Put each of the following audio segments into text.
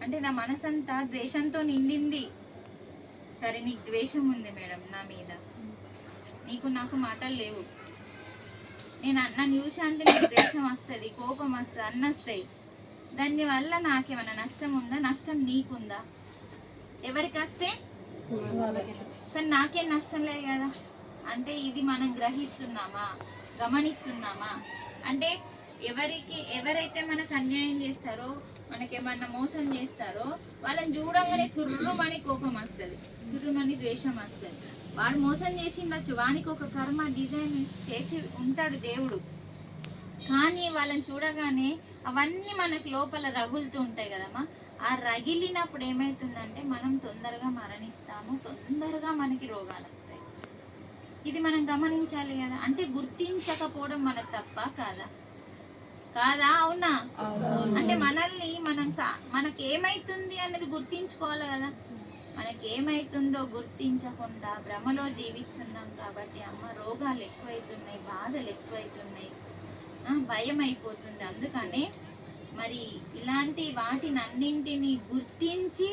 అంటే నా మనసంతా ద్వేషంతో నిండింది. సరే నీకు ద్వేషం ఉంది మేడం నా మీద, నీకు నాకు మాటలు లేవు. నేను నన్ను చూసి అంటే నీకు ద్వేషం వస్తుంది, కోపం వస్తుంది, అన్నీ వస్తాయి. దానివల్ల నాకేమైనా నష్టం ఉందా? నష్టం నీకుందా? ఎవరికి వస్తే కానీ నాకేం నష్టం లేదు కదా. అంటే ఇది మనం గ్రహిస్తున్నామా, గమనిస్తున్నామా? అంటే ఎవరైతే మనకు అన్యాయం చేస్తారో, మనకేమన్నా మోసం చేస్తారో వాళ్ళని చూడంగానే సుర్రుమని కోపం వస్తుంది, సుర్రుమని ద్వేషం వస్తుంది. వాడు మోసం చేసి ఉండొచ్చు, వానికి ఒక కర్మ డిజైన్ చేసి ఉంటాడు దేవుడు. కానీ వాళ్ళని చూడగానే అవన్నీ మనకు లోపల రగులుతూ ఉంటాయి కదమ్మా. ఆ రగిలినప్పుడు ఏమవుతుందంటే మనం తొందరగా మరణిస్తాము, తొందరగా మనకి రోగాలు వస్తాయి. ఇది మనం గమనించాలి కదా. అంటే గుర్తించకపోవడం మన తప్ప కాదా? కాదా? అవునా? అంటే మనల్ని మనకి ఏమైతుంది అనేది గుర్తించుకోవాలి కదా. మనకేమైతుందో గుర్తించకుండా భ్రమలో జీవిస్తున్నాం కాబట్టి అమ్మ రోగాలు ఎక్కువైతున్నాయి, బాధలు ఎక్కువైతున్నాయి, భయం అయిపోతుంది. అందుకనే మరి ఇలాంటి వాటిని అన్నింటినీ గుర్తించి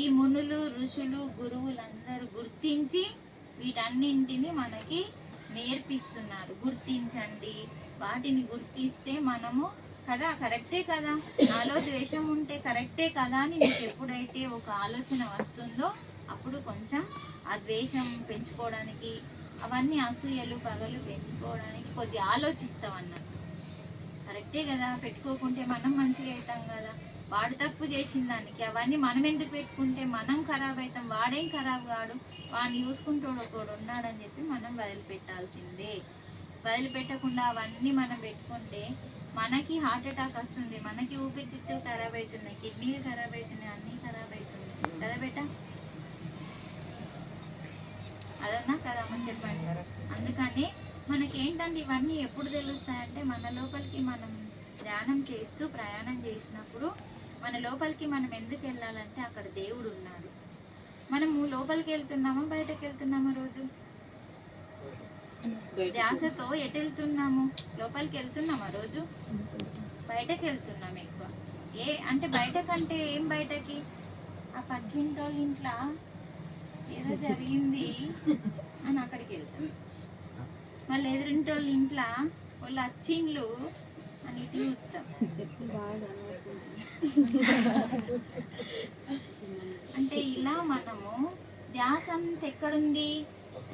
ఈ మునులు, ఋషులు, గురువులందరూ గుర్తించి వీటన్నింటినీ మనకి నేర్పిస్తున్నారు. గుర్తించండి, వాటిని గుర్తిస్తే మనము కదా కరెక్టే కదా, నాలో ద్వేషం ఉంటే కరెక్టే కదా అని నీకు ఎప్పుడైతే ఒక ఆలోచన వస్తుందో అప్పుడు కొంచెం ఆ ద్వేషం పెంచుకోవడానికి, అవన్నీ అసూయలు పగలు పెంచుకోవడానికి కొద్ది ఆలోచిస్తామన్నట్టు. కరెక్టే కదా, పెట్టుకోకుంటే మనం మంచిగా అవుతాం కదా. వాడు తప్పు చేసిన దానికి అవన్నీ మనం ఎందుకు పెట్టుకుంటే మనం ఖరాబ్ అవుతాం. వాడేం ఖరాబ్ కాడు, వాడిని చూసుకుంటాడు ఒకడు ఉన్నాడని చెప్పి మనం వదిలిపెట్టాల్సిందే. వదిలిపెట్టకుండా అవన్నీ మనం పెట్టుకుంటే మనకి హార్ట్ అటాక్ వస్తుంది, మనకి ఊపిరితిత్తులు ఖరాబ్ అవుతున్నాయి, కిడ్నీలు ఖరాబ్ అవుతున్నాయి, అన్నీ ఖరాబ్ అవుతున్నాయి కదా బేట. అదన్నా కదమ్మా చెప్పండి. అందుకని మనకేంటంటే ఇవన్నీ ఎప్పుడు తెలుస్తాయంటే మన లోపలికి మనం ధ్యానం చేస్తూ ప్రయాణం చేసినప్పుడు మన లోపలికి మనం ఎందుకు వెళ్ళాలంటే అక్కడ దేవుడు ఉన్నాడు. మనము లోపలికి వెళ్తున్నామా బయటకు వెళ్తున్నామా? రోజు ధ్యాసతో ఎటు వెళ్తున్నాము? లోపలికి వెళ్తున్నామా? రోజు బయటకు వెళ్తున్నాము ఎక్కువ. అంటే బయటకంటే ఏం బయటకి? ఆ పక్కింటోళ్ళ ఇంట్లో ఏదో జరిగింది అని అక్కడికి వెళ్తాం. వాళ్ళు ఎదురింటోళ్ళ ఇంట్లో వాళ్ళు వచ్చిండ్లు అని ఇటు చూస్తాం. అంటే ఇలా మనము ధ్యాస అంతా ఎక్కడుంది?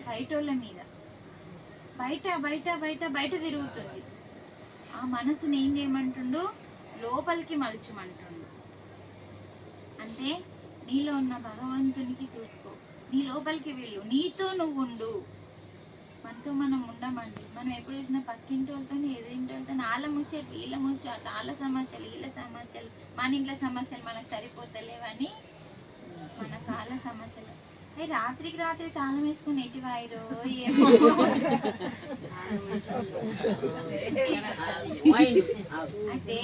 బయటోళ్ళ మీద. బయట బయట బయట బయట తిరుగుతుంది. ఆ మనసుని ఏం చేయమంటుండు? లోపలికి మలుచమంటుండు. అంటే నీలో ఉన్న భగవంతునికి చూసుకో, నీ లోపలికి వెళ్ళు, నీతో నువ్వు ఉండు. మనతో మనం ఉండమండి. మనం ఎప్పుడు చూసినా పక్కింటోళ్ళతో ఎదురింటోళ్ళతో వాళ్ళ ముచ్చట్లు, వీళ్ళ ముచ్చట్లు, వాళ్ళ సమస్యలు, వీళ్ళ సమస్యలు, మన ఇంట్లో సమస్యలు మనకు సరిపోతలేవని మన కాళ్ళ సమస్యలు. రాత్రికి రాత్రి తాళం వేసుకుని ఎటివాయిరో ఏమో. అయితే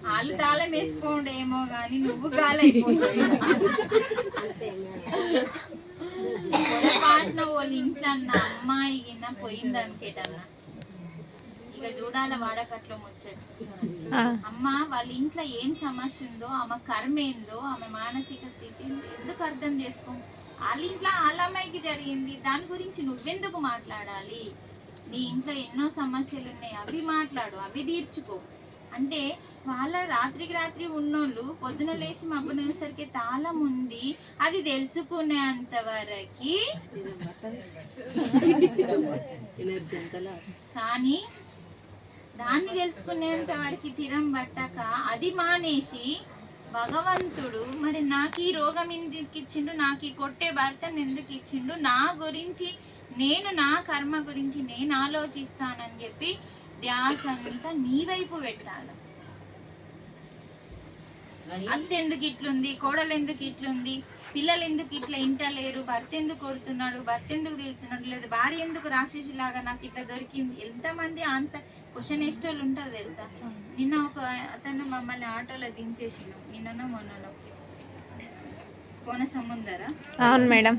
వాళ్ళు తాళం వేసుకోండేమో గాని నువ్వు కాలైపోతావు. పొరపాటున వాళ్ళ ఇంట్లో అన్న అమ్మాయి గిన్న పోయింది అనుకేటన్నా ఇక చూడాల వాడకట్లో ముచ్చట. అమ్మ వాళ్ళ ఇంట్లో ఏం సమస్య ఉందో, ఆమె కర్మ ఏందో, ఆమె మానసిక స్థితి ఎందుకు అర్థం చేసుకో. వాళ్ళ ఇంట్లో వాళ్ళ అమ్మాయికి జరిగింది, దాని గురించి నువ్వెందుకు మాట్లాడాలి? నీ ఇంట్లో ఎన్నో సమస్యలు ఉన్నాయి, అవి మాట్లాడు, అవి తీర్చుకో. అంటే వాళ్ళ రాత్రికి రాత్రి ఉన్నోళ్ళు పొద్దున లేచి మబ్బునేసరికి తాళం ఉంది, అది తెలుసుకునేంత వరకు. కానీ దాన్ని తెలుసుకునేంత వరకు తీరం పట్టక అది మానేసి భగవంతుడు మరి నాకు ఈ రోగం ఎందుకు ఇచ్చిండు, నాకు ఈ కొట్టే భర్తను ఎందుకు ఇచ్చిండు, నా గురించి నేను, నా కర్మ గురించి నేను ఆలోచిస్తానని చెప్పి ధ్యాస అంతా నీ వైపు పెట్టాలి. అత్త ఎందుకు ఇట్లుంది, కోడలు ఎందుకు ఇట్లుంది, పిల్లలు ఎందుకు ఇట్లా ఇంటలేరు, భర్త ఎందుకు కొడుతున్నాడు, భర్త ఎందుకు తిడుతున్నాడు, లేదు భార్య ఎందుకు రాక్షసిలాగా నాకు ఇట్లా దొరికింది. ఎంతమంది ఆన్సర్ క్వశ్చన్ వేసేటోళ్ళు ఉంటారు తెలుసా. నిన్న ఒక అతను మమ్మల్ని ఆటోలో దించేసిండు, నిన్ననో మొన్ననో కోనసముందర. అవును మేడం.